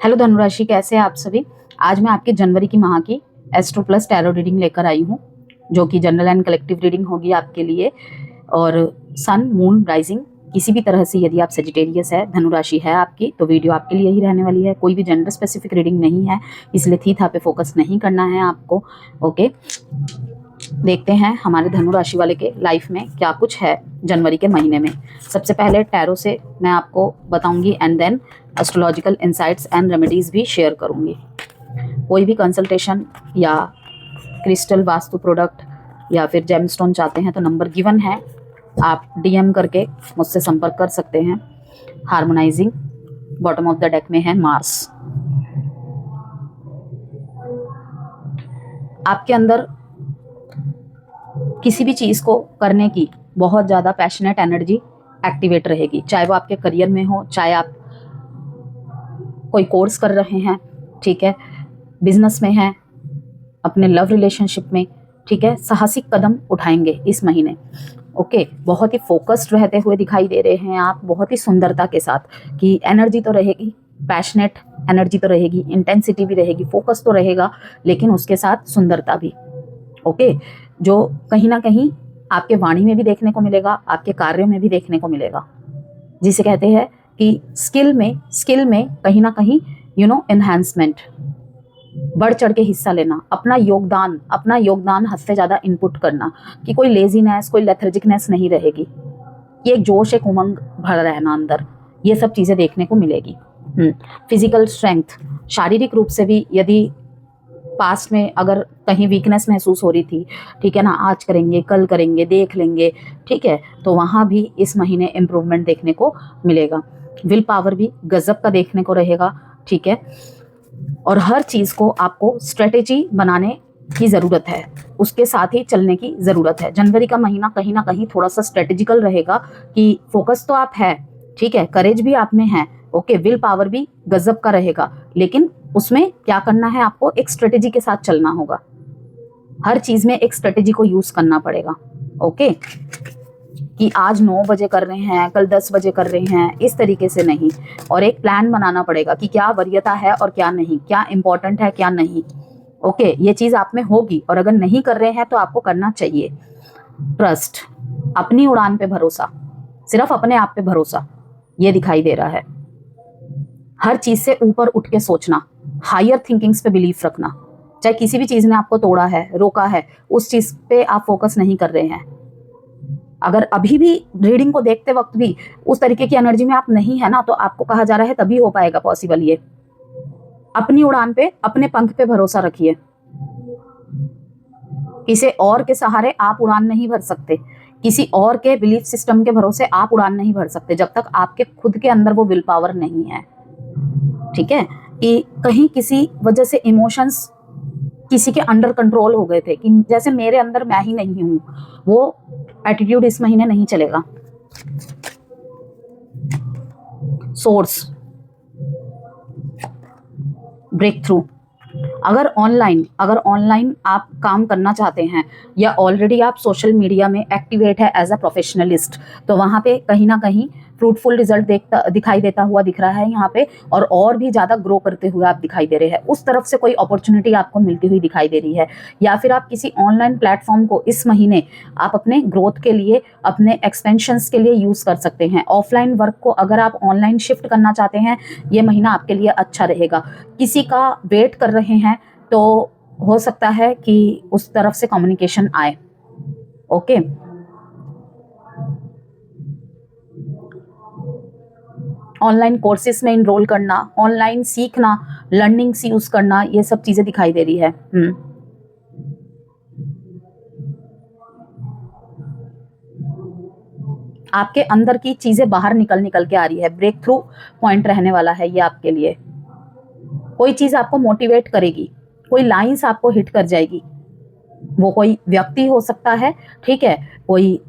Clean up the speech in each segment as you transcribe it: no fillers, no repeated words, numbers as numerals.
Hello धनुराशि, कैसे हैं आप सभी। आज मैं आपके जनवरी की माह की एस्ट्रो प्लस टैरो रीडिंग लेकर आई हूँ, जो कि जनरल एंड कलेक्टिव रीडिंग होगी आपके लिए। और सन, मून, राइजिंग किसी भी तरह से, यदि आप सेजिटेरियस है, धनुराशि है आपकी, तो वीडियो आपके लिए ही रहने वाली है। कोई भी जेंडर स्पेसिफिक रीडिंग नहीं है, इसलिए थी था पे फोकस नहीं करना है आपको। ओके, देखते हैं हमारे धनु राशि वाले के लाइफ में क्या कुछ है जनवरी के महीने में। सबसे पहले टैरो से मैं आपको बताऊंगी and then astrological insights and remedies भी शेयर करूंगी। कोई भी कंसल्टेशन या क्रिस्टल वास्तु प्रोडक्ट या फिर जेमस्टोन चाहते हैं तो नंबर गिवन है, आप डीएम करके मुझसे संपर्क कर सकते हैं। Harmonising bottom of the deck में है मार्स। आपके अंदर किसी भी चीज़ को करने की बहुत ज़्यादा पैशनेट एनर्जी एक्टिवेट रहेगी, चाहे वो आपके करियर में हो, चाहे आप कोई कोर्स कर रहे हैं, ठीक है, बिजनेस में हैं, अपने लव रिलेशनशिप में, ठीक है, साहसिक कदम उठाएंगे इस महीने। ओके, बहुत ही फोकस्ड रहते हुए दिखाई दे रहे हैं आप, बहुत ही सुंदरता के साथ। कि एनर्जी तो रहेगी, पैशनेट एनर्जी तो रहेगी, इंटेंसिटी भी रहेगी, फोकस तो रहेगा, लेकिन उसके साथ सुंदरता भी। ओके, जो कहीं ना कहीं आपके वाणी में भी देखने को मिलेगा, आपके कार्यों में भी देखने को मिलेगा, जिसे कहते हैं कि स्किल में कहीं ना कहीं एनहांसमेंट, बढ़ चढ़ के हिस्सा लेना, अपना योगदान हद से ज़्यादा इनपुट करना, कि कोई लेजीनेस, कोई लेथर्जिकनेस नहीं रहेगी, ये एक जोश, एक उमंग भर रहना अंदर, ये सब चीज़ें देखने को मिलेगी। फिजिकल स्ट्रेंथ, शारीरिक रूप से भी यदि पास्ट में अगर कहीं वीकनेस महसूस हो रही थी, ठीक है ना, आज करेंगे, कल करेंगे, देख लेंगे, ठीक है, तो वहाँ भी इस महीने इम्प्रूवमेंट देखने को मिलेगा। विल पावर भी गजब का देखने को रहेगा, ठीक है, और हर चीज़ को आपको स्ट्रेटेजी बनाने की ज़रूरत है, उसके साथ ही चलने की ज़रूरत है। जनवरी का महीना कहीं ना कहीं थोड़ा सा स्ट्रेटेजिकल रहेगा, कि फोकस तो आप है, ठीक है, करेज भी आप में है, ओके, विल पावर भी गजब का रहेगा, लेकिन उसमें क्या करना है, आपको एक स्ट्रेटेजी के साथ चलना होगा। हर चीज में एक स्ट्रेटेजी को यूज करना पड़ेगा। ओके, कि आज 9 बजे कर रहे हैं, कल 10 बजे कर रहे हैं, इस तरीके से नहीं। और एक प्लान बनाना पड़ेगा कि क्या वरीयता है और क्या नहीं, क्या इंपॉर्टेंट है, क्या नहीं। ओके, ये चीज आप में होगी, और अगर नहीं कर रहे हैं तो आपको करना चाहिए। ट्रस्ट, अपनी उड़ान पे भरोसा, सिर्फ अपने आप पे भरोसा, ये दिखाई दे रहा है। हर चीज से ऊपर उठ के सोचना, हायर थिंकिंग्स पे बिलीफ रखना, चाहे किसी भी चीज ने आपको तोड़ा है, रोका है, उस चीज पे आप फोकस नहीं कर रहे हैं। अगर अभी भी रीडिंग को देखते वक्त भी उस तरीके की एनर्जी में आप नहीं है ना, तो आपको कहा जा रहा है तभी हो पाएगा पॉसिबल ये। अपनी उड़ान पे, अपने पंख पे भरोसा रखिए। किसी और के सहारे आप उड़ान नहीं भर सकते, किसी और के बिलीफ सिस्टम के भरोसे आप उड़ान नहीं भर सकते, जब तक आपके खुद के अंदर वो विल पावर नहीं है, ठीक है। कि कहीं किसी वजह से इमोशंस किसी के अंडर कंट्रोल हो गए थे, कि जैसे मेरे अंदर मैं ही नहीं हूं, वो एटीट्यूड इस महीने नहीं चलेगा। सोर्स, ब्रेक थ्रू, अगर ऑनलाइन आप काम करना चाहते हैं, या ऑलरेडी आप सोशल मीडिया में एक्टिवेट है एज अ प्रोफेशनलिस्ट, तो वहाँ पे कहीं ना कहीं फ्रूटफुल रिजल्ट दिखाई देता हुआ दिख रहा है यहाँ पे, और भी ज़्यादा ग्रो करते हुए आप दिखाई दे रहे हैं। उस तरफ से कोई अपॉर्चुनिटी आपको मिलती हुई दिखाई दे रही है, या फिर आप किसी ऑनलाइन प्लेटफॉर्म को इस महीने आप अपने ग्रोथ के लिए, अपने एक्सपेंशंस के लिए यूज़ कर सकते हैं। ऑफलाइन वर्क को अगर आप ऑनलाइन शिफ्ट करना चाहते हैं, ये महीना आपके लिए अच्छा रहेगा। किसी का वेट कर रहे हैं तो हो सकता है कि उस तरफ से कम्युनिकेशन आए। ओके, ऑनलाइन कोर्सेज में इनरोल करना, ऑनलाइन सीखना, लर्निंग्स यूज करना, ये सब चीजें दिखाई दे रही है। आपके अंदर की चीजें बाहर निकल के आ रही है। ब्रेक थ्रू पॉइंट रहने वाला है ये आपके लिए। कोई चीज आपको मोटिवेट करेगी, कोई लाइंस आपको हिट कर जाएगी। वो कोई व्यक्ति हो सकता है, ठीक है, कोई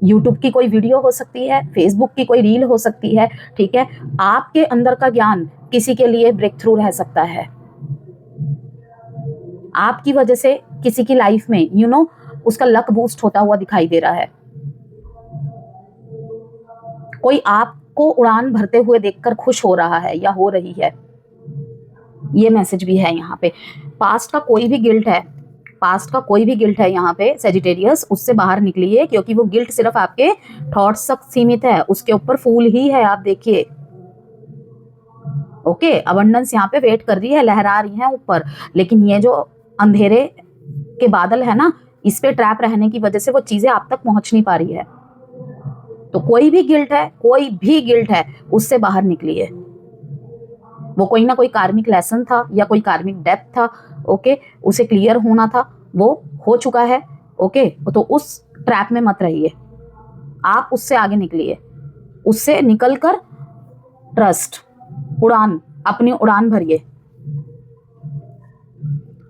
यूट्यूब की कोई वीडियो हो सकती है, फेसबुक की कोई रील हो सकती है, ठीक है। आपके अंदर का ज्ञान किसी के लिए ब्रेक थ्रू रह सकता है। आपकी वजह से किसी की लाइफ में उसका लक बूस्ट होता हुआ दिखाई दे रहा है। कोई आपको उड़ान भरते हुए देखकर खुश हो रहा है या हो रही है। ये मैसेज भी है यहाँ पे। पास्ट का कोई भी गिल्ट है, पास्ट का कोई भी गिल्ट है यहाँ पे सेजिटेरियस, उससे बाहर निकलिए, क्योंकि वो गिल्ट सिर्फ आपके थॉट्स तक सीमित है, उसके ऊपर फूल ही है। आप देखिए, ओके, अबंडेंस यहाँ पे वेट कर रही है, लहरा रही है ऊपर, लेकिन ये जो अंधेरे के बादल है ना, इस पे ट्रैप रहने की वजह से वो चीजें आप तक पहुंच नहीं पा रही है। तो कोई भी गिल्ट है, कोई भी गिल्ट है, उससे बाहर निकलिए। वो कोई ना कोई कार्मिक लेसन था या कोई कार्मिक डेप्थ था, ओके, उसे क्लियर होना था, वो हो चुका है, ओके। तो उस ट्रैप में मत रहिए, आप उससे आगे निकलिए, उससे निकलकर ट्रस्ट, उड़ान, अपनी उड़ान भरिए।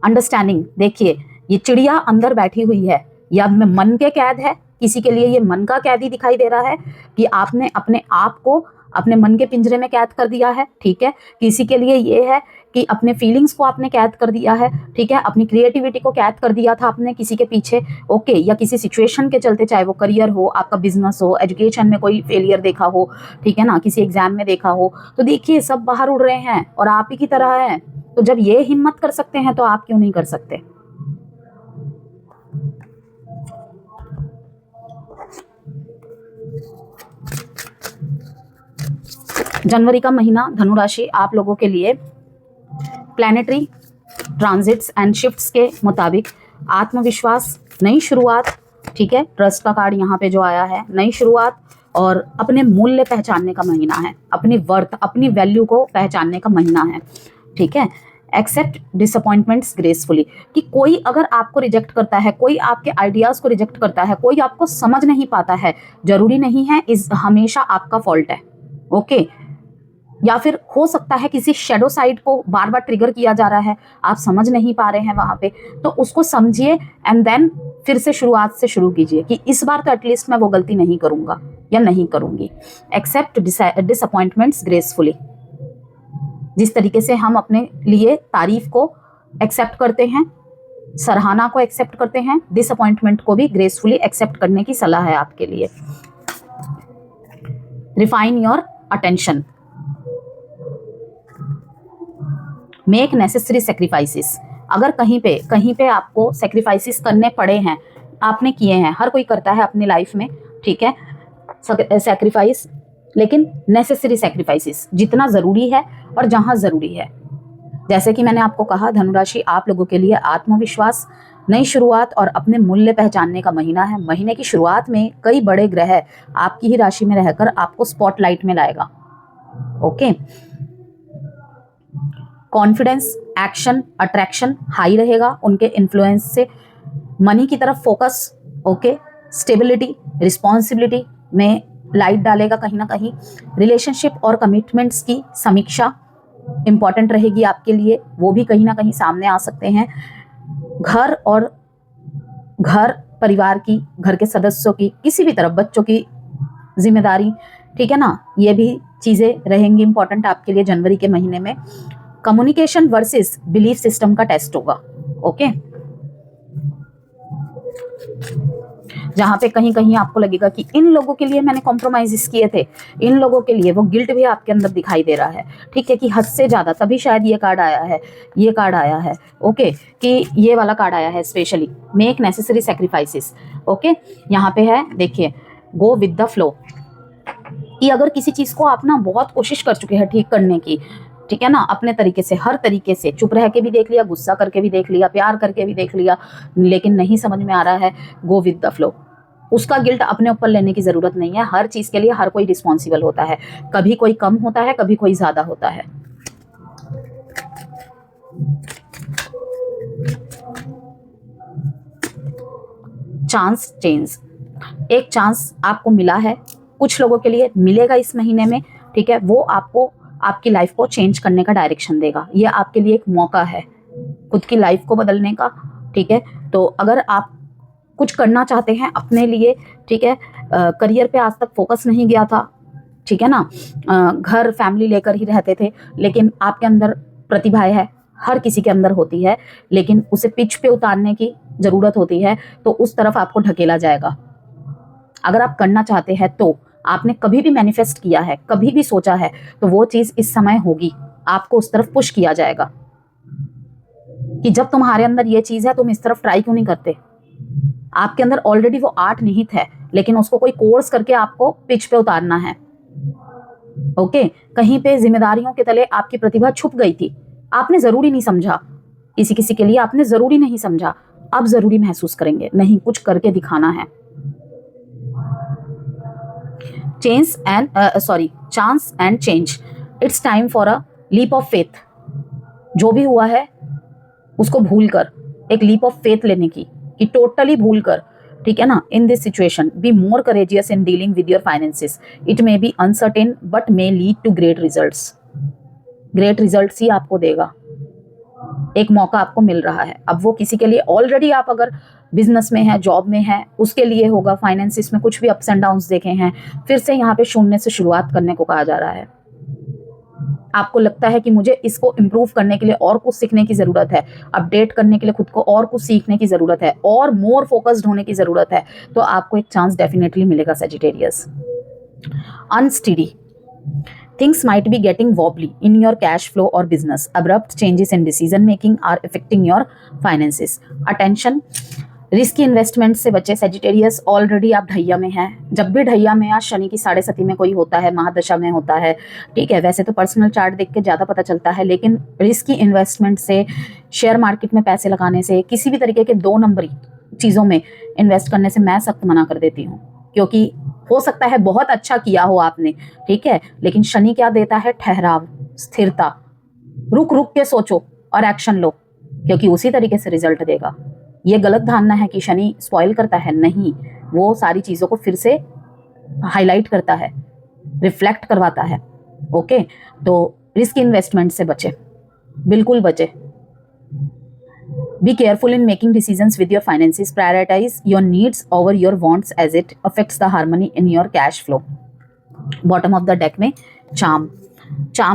अंडरस्टैंडिंग, देखिए ये चिड़िया अंदर बैठी हुई है, या में मन के कैद है, किसी के लिए ये मन का कैदी दिखाई दे रहा है कि आपने अपने आप को अपने मन के पिंजरे में कैद कर दिया है, ठीक है। किसी के लिए ये है कि अपने फीलिंग्स को आपने कैद कर दिया है, ठीक है, अपनी क्रिएटिविटी को कैद कर दिया था आपने किसी के पीछे, ओके, या किसी सिचुएशन के चलते, चाहे वो करियर हो, आपका बिजनेस हो, एजुकेशन में कोई फेलियर देखा हो, ठीक है ना, किसी एग्जाम में देखा हो। तो देखिए सब बाहर उड़ रहे हैं और आप ही की तरह है। तो जब ये हिम्मत कर सकते हैं तो आप क्यों नहीं कर सकते। जनवरी का महीना धनु राशि आप लोगों के लिए प्लैनेटरी ट्रांजिट्स एंड शिफ्ट्स के मुताबिक आत्मविश्वास, नई शुरुआत, ठीक है, ट्रस्ट का कार्ड यहाँ पे जो आया है, नई शुरुआत और अपने मूल्य पहचानने का महीना है, अपनी वर्थ, अपनी वैल्यू को पहचानने का महीना है, ठीक है। एक्सेप्ट डिसअपॉइंटमेंट्स ग्रेसफुली, कि कोई अगर आपको रिजेक्ट करता है, कोई आपके आइडियाज को रिजेक्ट करता है, कोई आपको समझ नहीं पाता है, जरूरी नहीं है इस हमेशा आपका फॉल्ट है, ओके। या फिर हो सकता है किसी शेडो साइड को बार बार ट्रिगर किया जा रहा है, आप समझ नहीं पा रहे हैं वहां पे, तो उसको समझिए एंड देन फिर से शुरुआत से शुरू कीजिए कि इस बार तो एटलीस्ट मैं वो गलती नहीं करूंगा या नहीं करूंगी। एक्सेप्ट डिसअपॉइंटमेंट्स ग्रेसफुली, जिस तरीके से हम अपने लिए तारीफ को एक्सेप्ट करते हैं, सराहना को एक्सेप्ट करते हैं, डिसअपॉइंटमेंट को भी ग्रेसफुली एक्सेप्ट करने की सलाह है आपके लिए। Refine your attention, make necessary sacrifices, अगर कहीं पे आपको सेक्रीफाइसेस करने पड़े हैं, आपने किए हैं, हर कोई करता है अपनी लाइफ में, ठीक है, सेक्रीफाइस, लेकिन नेसेसरी सेक्रीफाइसेस, जितना ज़रूरी है और जहाँ ज़रूरी है। जैसे कि मैंने आपको कहा, धनुराशि आप लोगों के लिए आत्मविश्वास, नई शुरुआत और अपने मूल्य पहचानने का महीना है। महीने की शुरुआत में कई बड़े ग्रह आपकी ही राशि में रहकर आपको स्पॉटलाइट में लाएगा, okay. Confidence, action, attraction high रहेगा उनके इन्फ्लुएंस से। मनी की तरफ फोकस, ओके। स्टेबिलिटी, रिस्पॉन्सिबिलिटी में लाइट डालेगा कहीं ना कहीं। रिलेशनशिप और कमिटमेंट्स की समीक्षा इंपॉर्टेंट रहेगी आपके लिए, वो भी कहीं ना कहीं सामने आ सकते हैं। घर परिवार की, घर के सदस्यों की, किसी भी तरफ, बच्चों की जिम्मेदारी, ठीक है ना, ये भी चीज़ें रहेंगी इंपॉर्टेंट आपके लिए जनवरी के महीने में। कम्युनिकेशन वर्सेस बिलीफ सिस्टम का टेस्ट होगा, ओके। जहां पे कहीं कहीं आपको लगेगा कि इन लोगों के लिए मैंने कॉम्प्रोमाइज किए थे, इन लोगों के लिए वो गिल्ट भी आपके अंदर दिखाई दे रहा है, ठीक है, कि हद से ज्यादा, तभी शायद ये कार्ड आया है, ये कार्ड आया है, ओके, कि ये वाला कार्ड आया है specially, make necessary sacrifices, okay. यहाँ पे है, देखिए, गो विद द फ्लो, कि अगर किसी चीज को आप ना बहुत कोशिश कर चुके हैं ठीक करने की, ठीक है ना, अपने तरीके से, हर तरीके से, चुप रह के भी देख लिया, गुस्सा करके भी देख लिया, प्यार करके भी देख लिया, लेकिन नहीं समझ में आ रहा है, गो विद द फ्लो। उसका गिल्ट अपने ऊपर लेने की जरूरत नहीं है। हर चीज के लिए हर कोई रिस्पॉन्सिबल होता है, कभी कोई कम होता है, कभी कोई ज्यादा होता है। चांस चेंज, एक चांस आपको मिला है, कुछ लोगों के लिए मिलेगा इस महीने में, ठीक है, वो आपको आपकी लाइफ को चेंज करने का डायरेक्शन देगा। ये आपके लिए एक मौका है खुद की लाइफ को बदलने का, ठीक है। तो अगर आप कुछ करना चाहते हैं अपने लिए, ठीक है, करियर पे आज तक फोकस नहीं गया था, ठीक है ना, घर फैमिली लेकर ही रहते थे, लेकिन आपके अंदर प्रतिभा है, हर किसी के अंदर होती है, लेकिन उसे पिच पे उतारने की जरूरत होती है, तो उस तरफ आपको ढकेला जाएगा। अगर आप करना चाहते हैं तो आपने कभी भी मैनिफेस्ट किया है, कभी भी सोचा है, तो वो चीज़ इस समय होगी, आपको उस तरफ पुश किया जाएगा, कि जब तुम्हारे अंदर ये चीज है तुम इस तरफ ट्राई क्यों नहीं करते। आपके अंदर ऑलरेडी वो आर्ट निहित है, लेकिन उसको कोई कोर्स करके आपको पिच पे उतारना है। ओके, कहीं पे जिम्मेदारियों के तले आपकी प्रतिभा छुप गई थी, आपने जरूरी नहीं समझा, किसी किसी के लिए आपने जरूरी नहीं समझा, अब जरूरी महसूस करेंगे, नहीं कुछ करके दिखाना है। Chance and change, it's time for a leap of faith. जो भी हुआ है उसको भूल कर एक लीप ऑफ फेथ लेने की, कि टोटली भूल कर, ठीक है ना। In this situation be more courageous in dealing with your finances, it may be uncertain but may lead to great results. Great results ही आपको देगा, एक मौका आपको मिल रहा है। अब वो किसी के लिए ऑलरेडी आप अगर बिजनेस में है, जॉब में है, उसके लिए होगा। फाइनेंसिस में कुछ भी अप्स एंड डाउन्स देखे हैं, फिर से यहाँ पे शून्य से शुरुआत करने को कहा जा रहा है। आपको लगता है कि मुझे इसको इम्प्रूव करने के लिए और कुछ सीखने की जरूरत है, अपडेट करने के लिए खुद को और कुछ सीखने की जरूरत है, और मोर फोकस्ड होने की जरूरत है, तो आपको एक चांस डेफिनेटली मिलेगा Sagittarius. Unsteady, things might be getting wobbly in your cash flow or business. Abrupt changes in decision making are affecting your finances. Attention, risky investment से बचे सेजिटेरियस। ऑलरेडी आप ढैया में हैं, जब भी ढैया में या शनि की 7.5 में कोई होता है, महादशा में होता है, ठीक है। वैसे तो पर्सनल चार्ट देख के ज़्यादा पता चलता है, लेकिन रिस्की इन्वेस्टमेंट से, शेयर मार्केट में पैसे लगाने से, किसी भी तरीके के 2 नंबरी चीज़ों में इन्वेस्ट करने से मैं सख्त मना कर देती हूँ। क्योंकि हो सकता है बहुत अच्छा किया हो आपने, ठीक है, लेकिन शनि क्या देता है? ठहराव, स्थिरता, रुक रुक के सोचो और एक्शन लो, क्योंकि उसी तरीके से रिजल्ट देगा। ये गलत धारणा है कि शनि स्पॉइल करता है, नहीं, वो सारी चीज़ों को फिर से हाईलाइट करता है, रिफ्लेक्ट करवाता है। ओके, तो रिस्क इन्वेस्टमेंट से बचे, बिल्कुल बचे। Be careful in making decisions with your finances. Prioritize your needs over your wants as it affects the harmony in your cash flow. Bottom of the deck में charm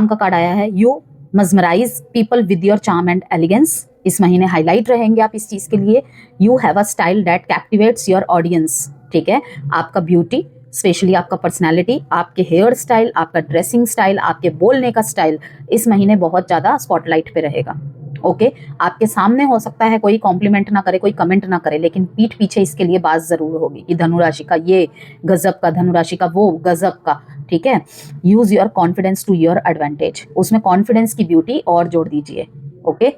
का card आया है। You mesmerize people with your charm and elegance. इस महीने highlight रहेंगे आप इस चीज़ के लिए। You have a style that captivates your audience. ठीक है, आपका ब्यूटी, स्पेशली आपका पर्सनैलिटी, आपके हेयर स्टाइल, आपका ड्रेसिंग स्टाइल, आपके बोलने का स्टाइल इस महीने बहुत ज़्यादा स्पॉटलाइट पे रहेगा। ओके, आपके सामने हो सकता है कोई कॉम्प्लीमेंट ना करे, कोई कमेंट ना करे, लेकिन पीठ पीछे इसके लिए बात जरूर होगी कि धनुराशि का ये गजब का, धनुराशि का वो गजब का, ठीक है। Use your confidence to your advantage, उसमें कॉन्फिडेंस की ब्यूटी और जोड़ दीजिए। ओके,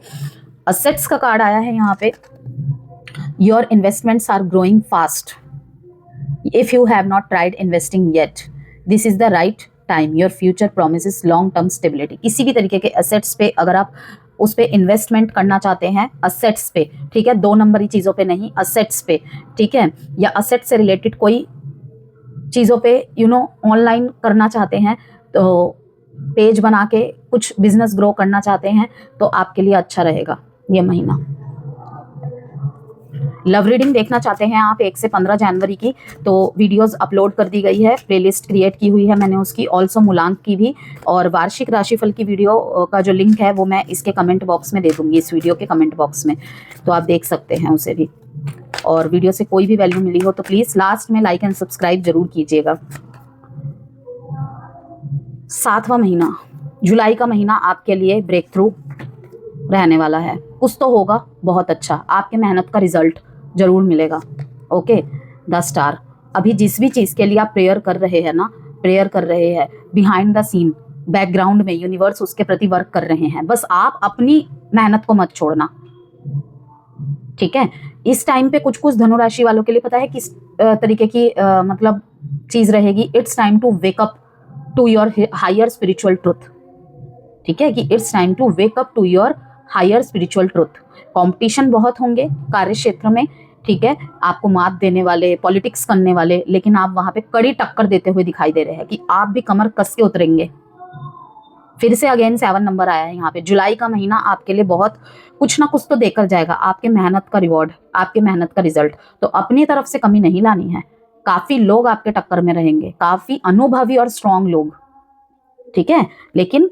असेट्स का कार्ड आया है यहाँ पे। Your investments are growing fast. If you have not tried investing yet, this is the right time. Your future promises long term stability. किसी भी तरीके के असेट्स पे अगर आप उस पे इन्वेस्टमेंट करना चाहते हैं, असेट्स पे, ठीक है, 2 नंबरी चीज़ों पे नहीं, असेट्स पे, ठीक है, या असेट से रिलेटेड कोई चीज़ों पे ऑनलाइन करना चाहते हैं, तो पेज बना के कुछ बिजनेस ग्रो करना चाहते हैं, तो आपके लिए अच्छा रहेगा ये महीना। लव रीडिंग देखना चाहते हैं आप 1 से 15 जनवरी की, तो वीडियोस अपलोड कर दी गई है, प्लेलिस्ट क्रिएट की हुई है मैंने उसकी, ऑल्सो मूलांक की भी, और वार्षिक राशिफल की वीडियो का जो लिंक है वो मैं इसके कमेंट बॉक्स में दे दूंगी, इस वीडियो के कमेंट बॉक्स में, तो आप देख सकते हैं उसे भी। और वीडियो से कोई भी वैल्यू मिली हो तो प्लीज़ लास्ट में लाइक एंड सब्सक्राइब जरूर कीजिएगा। 7वां महीना, जुलाई का महीना आपके लिए ब्रेक थ्रू रहने वाला है। कुछ तो होगा बहुत अच्छा, आपके मेहनत का रिजल्ट जरूर मिलेगा। Okay, 10 star. अभी जिस भी चीज़ के लिए आप प्रेयर कर रहे हैं ना, प्रेयर कर रहे हैं बिहाइंड द सीन, बैकग्राउंड में यूनिवर्स उसके प्रति वर्क कर रहे हैं, बस आप अपनी मेहनत को मत छोड़ना, ठीक है। इस टाइम पे कुछ कुछ धनुराशि वालों के लिए पता है किस तरीके की मतलब चीज़ रहेगी। It's time to wake up to your higher spiritual truth, ठीक है, कि it's time to wake up to your higher spiritual truth. Competition बहुत होंगे कार्य क्षेत्र में, ठीक है, आपको मात देने वाले, पॉलिटिक्स करने वाले, लेकिन आप वहां पे कड़ी टक्कर देते हुए दिखाई दे रहे हैं कि आप भी कमर कस के उतरेंगे। फिर से अगेन 7 नंबर आया है यहाँ पे। जुलाई का महीना आपके लिए बहुत कुछ ना कुछ तो देकर जाएगा, आपके मेहनत का रिवॉर्ड, आपके मेहनत का रिजल्ट। तो अपनी तरफ से कमी नहीं लानी है। काफी लोग आपके टक्कर में रहेंगे, काफी अनुभवी और स्ट्रांग लोग, ठीक है, लेकिन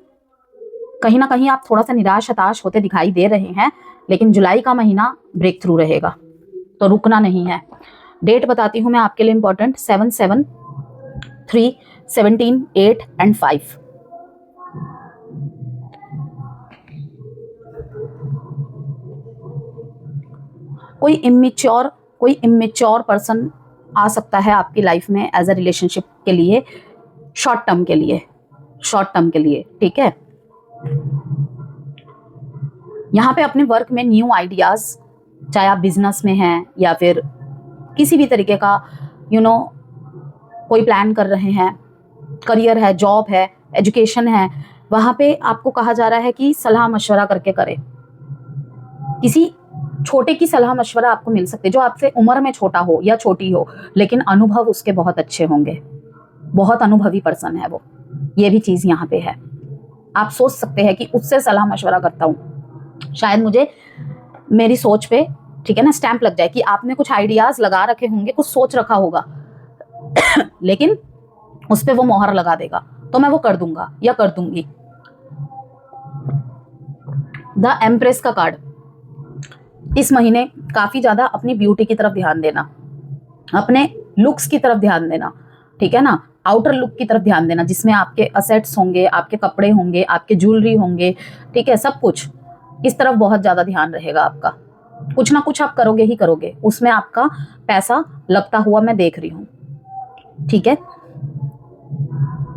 कहीं ना कहीं आप थोड़ा सा निराश हताश होते दिखाई दे रहे हैं, लेकिन जुलाई का महीना ब्रेक थ्रू रहेगा, तो रुकना नहीं है। डेट बताती हूँ मैं आपके लिए इंपॉर्टेंट, 7, 7, 3, 17, 8 एंड 5। कोई इमेच्योर पर्सन आ सकता है आपकी लाइफ में एज अ रिलेशनशिप के लिए, शॉर्ट टर्म के लिए, ठीक है। यहाँ पे अपने वर्क में न्यू आइडियाज, चाहे आप बिजनेस में हैं या फिर किसी भी तरीके का कोई प्लान कर रहे हैं, करियर है, जॉब है, एजुकेशन है, वहाँ पे आपको कहा जा रहा है कि सलाह मशवरा करके करें। किसी छोटे की सलाह मशवरा आपको मिल सकते, जो आपसे उम्र में छोटा हो या छोटी हो, लेकिन अनुभव उसके बहुत अच्छे होंगे, बहुत अनुभवी पर्सन है वो, ये भी चीज़ यहाँ पे है। आप सोच सकते हैं कि उससे सलाह मशवरा करता हूँ, शायद मुझे मेरी सोच पे, ठीक है ना, स्टैंप लग जाए कि आपने कुछ आइडियाज लगा रखे होंगे, कुछ सोच रखा होगा लेकिन उस पर वो मोहर लगा देगा, तो मैं वो कर दूंगा या कर दूंगी। द एम्प्रेस का कार्ड, इस महीने काफी ज्यादा अपनी ब्यूटी की तरफ ध्यान देना, अपने लुक्स की तरफ ध्यान देना, ठीक है ना, आउटर लुक की तरफ ध्यान देना, जिसमें आपके असेट्स होंगे, आपके कपड़े होंगे, आपके ज्वेलरी होंगे, ठीक है, सब कुछ इस तरफ बहुत ज्यादा ध्यान रहेगा आपका। कुछ ना कुछ आप करोगे ही करोगे, उसमें आपका पैसा लगता हुआ मैं देख रही हूँ, ठीक है,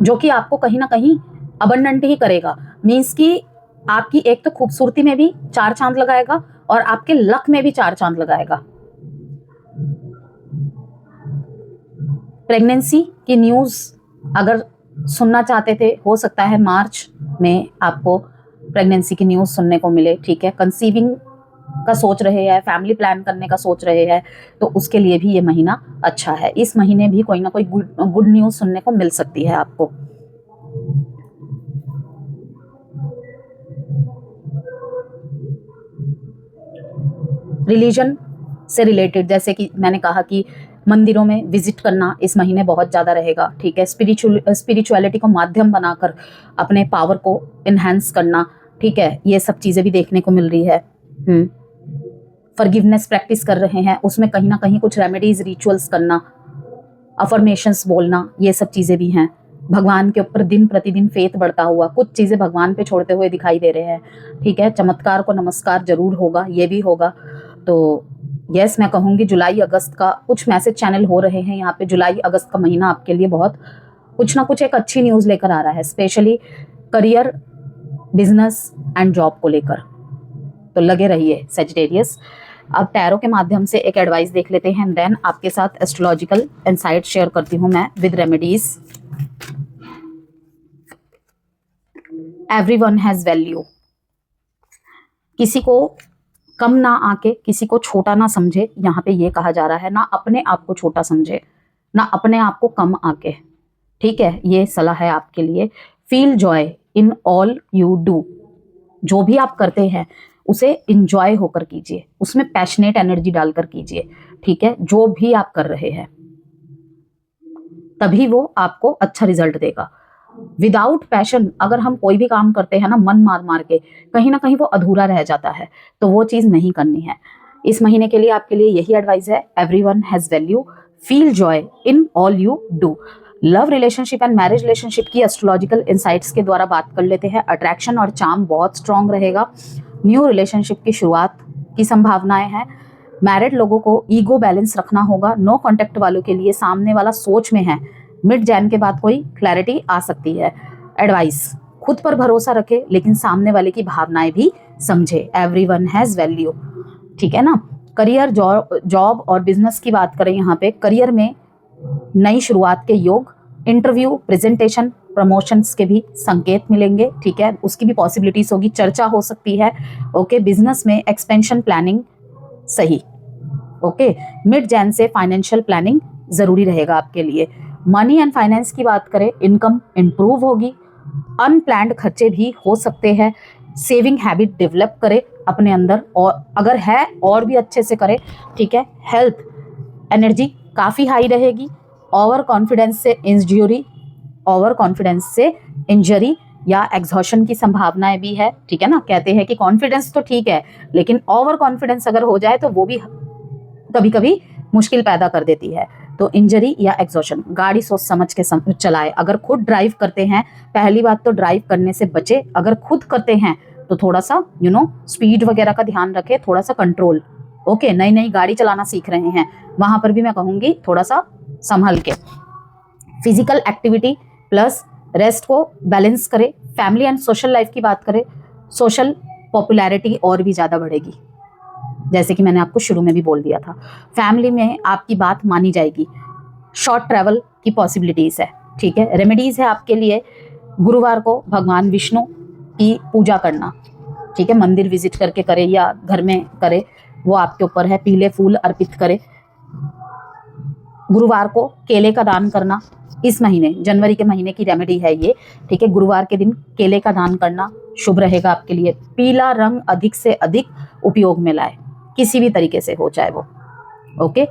जो कि आपको कहीं ना कहीं अबंडेंट ही करेगा। मीन्स कि आपकी एक तो खूबसूरती में भी 4 चांद लगाएगा और आपके लक में भी 4 चांद लगाएगा। प्रेगनेंसी की न्यूज़ अगर सुनना चाहते थे, हो सकता है मार्च में आपको प्रेगनेंसी की न्यूज़ सुनने को मिले, ठीक है। कंसीविंग का सोच रहे हैं, फैमिली प्लान करने का सोच रहे हैं, तो उसके लिए भी ये महीना अच्छा है। इस महीने भी कोई ना कोई गुड न्यूज़ सुनने को मिल सकती है आपको। रिलीजन से रिलेटेड, जैसे कि मैंने कहा कि मंदिरों में विजिट करना इस महीने बहुत ज़्यादा रहेगा, ठीक है। स्पिरिचुअलिटी को माध्यम बनाकर अपने पावर को इन्हांस करना, ठीक है, ये सब चीज़ें भी देखने को मिल रही है। फॉरगिवनेस प्रैक्टिस कर रहे हैं, उसमें कहीं ना कहीं कुछ रेमेडीज, रिचुअल्स करना, अफर्मेशंस बोलना, ये सब चीज़ें भी हैं। भगवान के ऊपर दिन प्रतिदिन फेथ बढ़ता हुआ, कुछ चीज़ें भगवान पे छोड़ते हुए दिखाई दे रहे हैं, ठीक है। चमत्कार को नमस्कार जरूर होगा, ये भी होगा। तो यस, मैं कहूँगी जुलाई अगस्त का कुछ मैसेज चैनल हो रहे हैं यहाँ पे। जुलाई अगस्त का महीना आपके लिए बहुत कुछ ना कुछ एक अच्छी न्यूज़ लेकर आ रहा है, specially career, business and job को लेकर। तो लगे रहिए सैजिटेरियस। अब टैरो के माध्यम से एक एडवाइस देख लेते हैं, देन आपके साथ एस्ट्रोलॉजिकल इनसाइट शेयर करती हूँ मैं with remedies. Everyone has value. किसी को कम ना आके, किसी को छोटा ना समझे, यहाँ पे ये कहा जा रहा है। ना अपने आप को छोटा समझे, ना अपने आप को कम आके, ठीक है। ये सलाह है आपके लिए। Feel joy in all you do. जो भी आप करते हैं उसे इंजॉय होकर कीजिए, उसमें पैशनेट एनर्जी डालकर कीजिए, ठीक है। जो भी आप कर रहे हैं तभी वो आपको अच्छा रिजल्ट देगा। विदाउट पैशन अगर हम कोई भी काम करते हैं ना, मन मार मार के, कहीं ना कहीं वो अधूरा रह जाता है, तो वो चीज़ नहीं करनी है। इस महीने के लिए आपके लिए यही एडवाइस है। Everyone has value, feel joy in all you do. Love relationship and marriage relationship की एस्ट्रोलॉजिकल इंसाइट्स के द्वारा बात कर लेते हैं। अट्रैक्शन और चार्म बहुत स्ट्रांग रहेगा। न्यू रिलेशनशिप की शुरुआत की संभावनाएं हैं। मैरिड लोगों को ईगो बैलेंस रखना होगा। नो कॉन्टेक्ट वालों के लिए सामने वाला सोच में है, मिड जैन के बाद कोई क्लैरिटी आ सकती है। एडवाइस, खुद पर भरोसा रखे लेकिन सामने वाले की भावनाएं भी समझे। एवरीवन हैज़ वैल्यू, ठीक है ना। करियर, जॉब और बिजनेस की बात करें, यहाँ पे करियर में नई शुरुआत के योग, इंटरव्यू, प्रेजेंटेशन, प्रमोशंस के भी संकेत मिलेंगे, ठीक है, उसकी भी पॉसिबिलिटीज होगी, चर्चा हो सकती है। ओके, बिजनेस में एक्सपेंशन प्लानिंग सही। ओके, मिड जैन से फाइनेंशियल प्लानिंग जरूरी रहेगा आपके लिए। मनी एंड फाइनेंस की बात करें, इनकम इंप्रूव होगी, अनप्लैंड खर्चे भी हो सकते हैं। सेविंग हैबिट डेवलप करें अपने अंदर, और अगर है और भी अच्छे से करें, ठीक है। हेल्थ एनर्जी काफ़ी हाई रहेगी। ओवर कॉन्फिडेंस से इंजरी या एग्जॉशन की संभावनाएं भी है, ठीक है ना। कहते हैं कि कॉन्फिडेंस तो ठीक है, लेकिन ओवर कॉन्फिडेंस अगर हो जाए तो वो भी कभी कभी मुश्किल पैदा कर देती है। तो इंजरी या एग्जॉशन। गाड़ी सोच समझ के चलाए। अगर खुद ड्राइव करते हैं, पहली बात तो ड्राइव करने से बचे। अगर खुद करते हैं तो थोड़ा सा स्पीड वगैरह का ध्यान रखें, थोड़ा सा कंट्रोल, ओके, नई नई गाड़ी चलाना सीख रहे हैं, वहां पर भी मैं कहूंगी थोड़ा सा संभल के। फिजिकल एक्टिविटी प्लस रेस्ट को बैलेंस करें। फैमिली एंड सोशल लाइफ की बात करें, सोशल पॉपुलैरिटी और भी ज़्यादा बढ़ेगी, जैसे कि मैंने आपको शुरू में भी बोल दिया था। फैमिली में आपकी बात मानी जाएगी। शॉर्ट ट्रैवल की पॉसिबिलिटीज़ है, ठीक है। रेमेडीज़ है आपके लिए, गुरुवार को भगवान विष्णु की पूजा करना, ठीक है। मंदिर विजिट करके करे या घर में करे, वो आपके ऊपर है। पीले फूल अर्पित करें। गुरुवार को केले का दान करना, इस महीने जनवरी के महीने की रेमेडी है ये, ठीक है। गुरुवार के दिन केले का दान करना शुभ रहेगा आपके लिए। पीला रंग अधिक से अधिक उपयोग में लाए, किसी भी तरीके से हो, चाहे वो, ओके।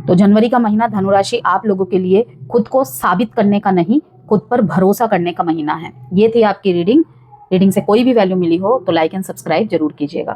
तो जनवरी का महीना धनुराशि आप लोगों के लिए खुद को साबित करने का नहीं, खुद पर भरोसा करने का महीना है। ये थी आपकी रीडिंग। रीडिंग से कोई भी वैल्यू मिली हो तो लाइक एंड सब्सक्राइब जरूर कीजिएगा।